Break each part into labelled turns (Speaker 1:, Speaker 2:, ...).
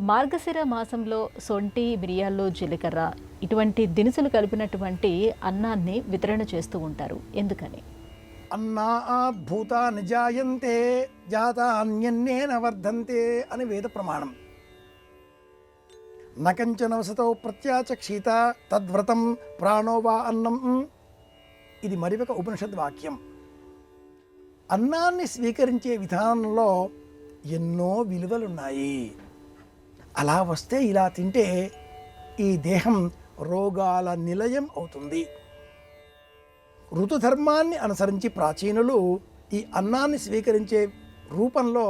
Speaker 1: మార్గశిర మాసంలో సొంటి, మిరియాలు, జీలకర్ర ఇటువంటి దినుసులు కలిపినటువంటి అన్నాన్ని వితరణ చేస్తూ ఉంటారు. ఎందుకని?
Speaker 2: అన్నాత్ భూతాని జాయంతే జాతాన్యన్యేన వర్ధంతే అని వేద ప్రమాణం. నకంచన వసతో ప్రత్యాచక్షిత తద్వ్రతం ప్రాణో వా అన్నం. ఇది మరి ఒక ఉపనిషద్ వాక్యం. అన్నాన్ని స్వీకరించే విధానంలో ఎన్నో విలువలున్నాయి. అలా వస్తే ఇలా తింటే ఈ దేహం రోగాల నిలయం అవుతుంది. ఋతుధర్మాన్ని అనుసరించి ప్రాచీనులు ఈ అన్నాన్ని స్వీకరించే రూపంలో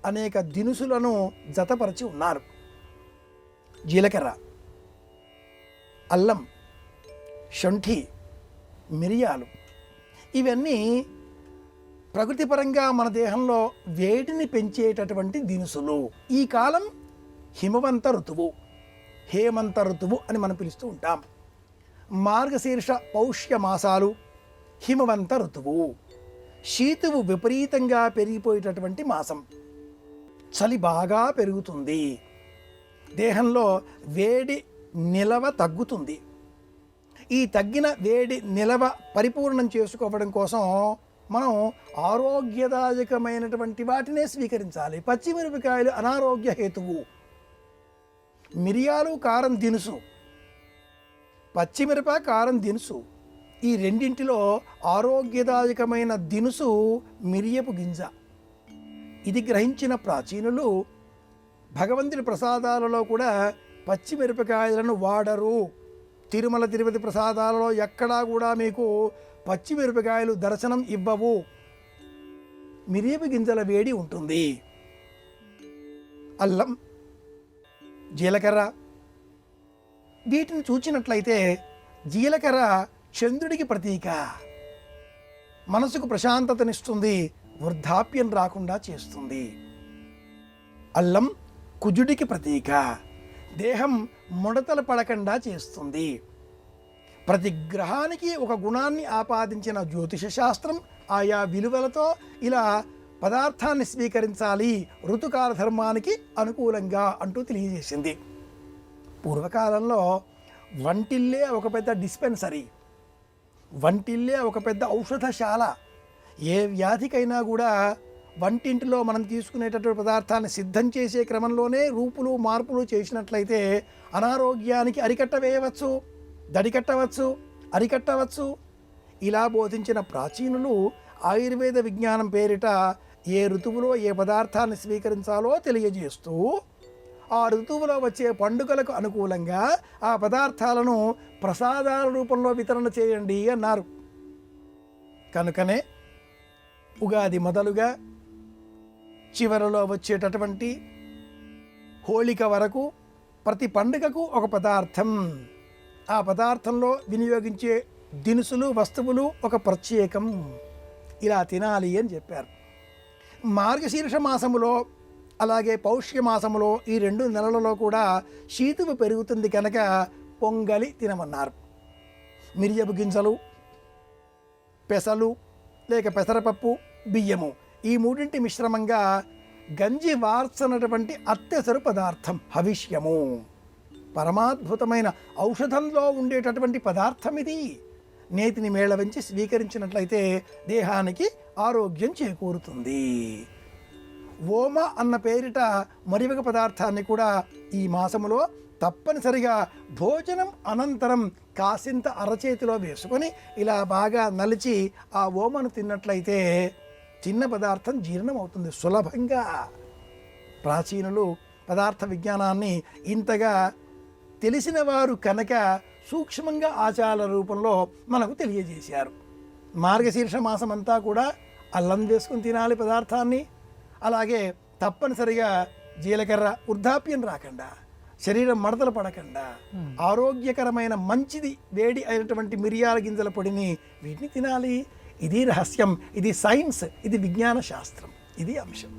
Speaker 2: అనేక దినుసులను జతపరిచి ఉన్నారు. జీలకర్ర, అల్లం, శొంఠి, మిరియాలు ఇవన్నీ ప్రకృతిపరంగా మన దేహంలో వేడిని పెంచేటటువంటి దినుసులు. ఈ కాలం హిమవంత ఋతువు, హేమంత ఋతువు అని మనం పిలుస్తూ ఉంటాం. మార్గశీర్ష పౌష్య మాసాలు హిమవంత ఋతువు. శీతువు విపరీతంగా పెరిగిపోయేటటువంటి మాసం. చలి బాగా పెరుగుతుంది. దేహంలో వేడి నిలవ తగ్గుతుంది. ఈ తగ్గిన వేడి నిలవ పరిపూర్ణం చేసుకోవడం కోసం మనం ఆరోగ్యదాయకమైనటువంటి వాటినే స్వీకరించాలి. పచ్చిమిరపకాయలు అనారోగ్య హేతువు. మిరియాలు కారం దినుసు, పచ్చిమిరప కారం దినుసు. ఈ రెండింటిలో ఆరోగ్యదాయకమైన దినుసు మిరియపు గింజ. ఇది గ్రహించిన ప్రాచీనులు భగవంతుడి ప్రసాదాలలో కూడా పచ్చిమిరపకాయలను వాడరు. తిరుమల తిరుపతి ప్రసాదాలలో ఎక్కడా కూడా మీకు పచ్చిమిరపకాయలు దర్శనం ఇవ్వవు. మిరియపు గింజల వేడి ఉంటుంది. అల్లం, జీలకర్ర వీటిని చూచినట్లయితే జీలకర్ర చంద్రుడికి ప్రతీక. మనసుకు ప్రశాంతతనిస్తుంది, వృద్ధాప్యం రాకుండా చేస్తుంది. అల్లం కుజుడికి ప్రతీక, దేహం ముడతలు పడకుండా చేస్తుంది. ప్రతి గ్రహానికి ఒక గుణాన్ని ఆపాదించిన జ్యోతిష శాస్త్రం ఆయా విలువలతో ఇలా పదార్థాన్ని స్వీకరించాలి ఋతుకాల ధర్మానికి అనుకూలంగా అంటూ తెలియజేసింది. పూర్వకాలంలో వంటిల్లే ఒక పెద్ద డిస్పెన్సరీ, వంటిల్లే ఒక పెద్ద ఔషధశాల. ఏ వ్యాధికైనా కూడా వంటింటిలో మనం తీసుకునేటటువంటి పదార్థాన్ని సిద్ధం చేసే క్రమంలోనే రూపులు మార్పులు చేసినట్లయితే అనారోగ్యానికి అరికట్ట వేయవచ్చు, దడికట్టవచ్చు, అరికట్టవచ్చు. ఇలా బోధించిన ప్రాచీనులు ఆయుర్వేద విజ్ఞానం పేరిట ఏ ఋతువులో ఏ పదార్థాన్ని స్వీకరించాలో తెలియజేస్తూ ఆ ఋతువులో వచ్చే పండుగలకు అనుకూలంగా ఆ పదార్థాలను ప్రసాదాల రూపంలో వితరణ చేయండి అన్నారు. కనుకనే ఉగాది మొదలుగా చివరలో వచ్చేటటువంటి హోళిక వరకు ప్రతి పండుగకు ఒక పదార్థం, ఆ పదార్థంలో వినియోగించే దినుసులు వస్తువులు ఒక ప్రత్యేకం, ఇలా తినాలి అని చెప్పారు. మార్గశీర్ష మాసములో అలాగే పౌష్య మాసములో ఈ 2 నెలలలో కూడా శీతువు పెరుగుతుంది కనుక పొంగలి తినమన్నారు. మిరియపు గింజలు, పెసలు లేక పెసరపప్పు, బియ్యము ఈ మూడింటి మిశ్రమంగా గంజి వార్చనటువంటి అత్యవసర పదార్థం హవిష్యము. పరమాద్భుతమైన ఔషధంలో ఉండేటటువంటి పదార్థం ఇది. నేతిని మేళవించి స్వీకరించినట్లయితే దేహానికి ఆరోగ్యం చేకూరుతుంది. ఓమ అన్న పేరిట మరి ఒక పదార్థాన్ని కూడా ఈ మాసములో తప్పనిసరిగా భోజనం అనంతరం కాసింత అరచేతిలో వేసుకొని ఇలా బాగా నలిచి ఆ ఓమను తిన్నట్లయితే చిన్న పదార్థం జీర్ణం అవుతుంది సులభంగా. ప్రాచీనులు పదార్థ విజ్ఞానాన్ని ఇంతగా తెలిసిన వారు కనుక సూక్ష్మంగా ఆచార రూపంలో మనకు తెలియజేశారు. మార్గశీర్ష మాసం అంతా కూడా అల్లం వేసుకుని తినాలి పదార్థాన్ని. అలాగే తప్పనిసరిగా జీలకర్ర వృద్ధాప్యం రాకుండా, శరీరం మడతలు పడకుండా ఆరోగ్యకరమైన మంచిది వేడి అయినటువంటి మిరియాల గింజల పొడిని వీటిని తినాలి. ఇది రహస్యం, ఇది సైన్స్, ఇది విజ్ఞాన శాస్త్రం, ఇది అంశం.